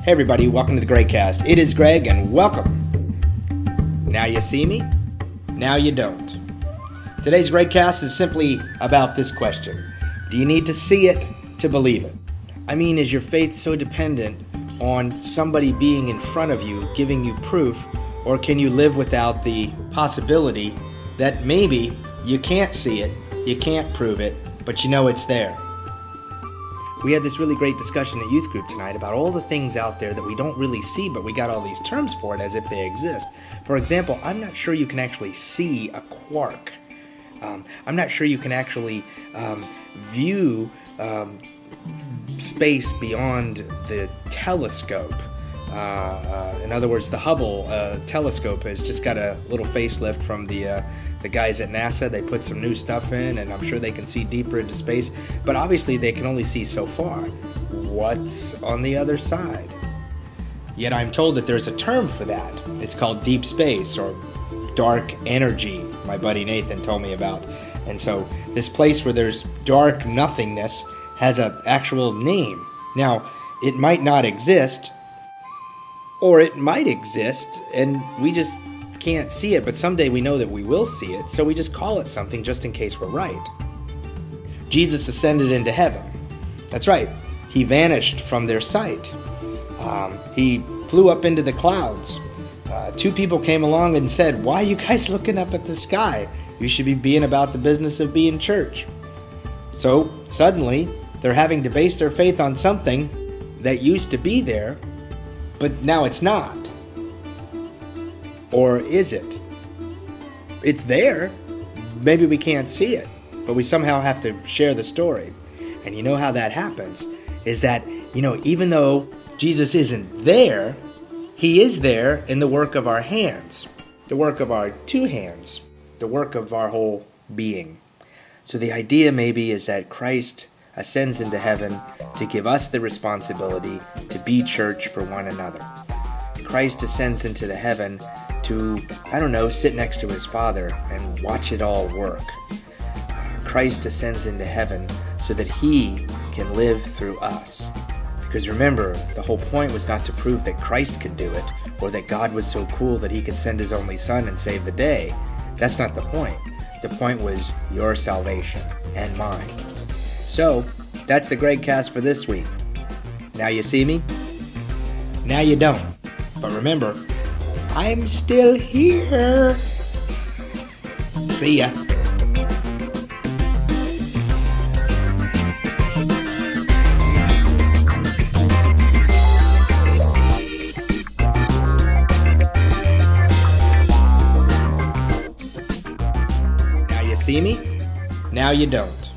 Hey everybody, welcome to the GregCast. It is Greg and welcome. Now you see me, now you don't. Today's GregCast is simply about this question. Do you need to see it to believe it? I mean, is your faith so dependent on somebody being in front of you, giving you proof, or can you live without the possibility that maybe you can't see it, you can't prove it, but you know it's there? We had this really great discussion at youth group tonight about all the things out there that we don't really see, but we got all these terms for it as if they exist. For example, I'm not sure you can actually see a quark. I'm not sure you can actually view space beyond the telescope. In other words, the Hubble telescope has just got a little facelift from the guys at NASA. They put some new stuff in, and I'm sure they can see deeper into space. But obviously, they can only see so far. What's on the other side? Yet I'm told that there's a term for that. It's called deep space or dark energy, my buddy Nathan told me about. And so this place where there's dark nothingness has an actual name. Now, it might not exist, or it might exist, and we just can't see it, but someday we know that we will see it, so we just call it something just in case we're right. Jesus ascended into heaven. That's right. He vanished from their sight. He flew up into the clouds. Two people came along and said, "Why are you guys looking up at the sky? You should be being about the business of being church." So suddenly, they're having to base their faith on something that used to be there, but now it's not. Or is it? It's there. Maybe we can't see it, but we somehow have to share the story. And you know how that happens is that, even though Jesus isn't there, he is there in the work of our hands, the work of our two hands, the work of our whole being. So the idea maybe is that Christ ascends into heaven to give us the responsibility to be church for one another. Christ ascends into the heaven to, sit next to his Father and watch it all work. Christ ascends into heaven so that he can live through us. Because remember, the whole point was not to prove that Christ could do it, or that God was so cool that he could send his only son and save the day. That's not the point. The point was your salvation and mine. So, that's the GregCast for this week. Now you see me, now you don't. But remember, I'm still here. See ya. Now you see me, now you don't.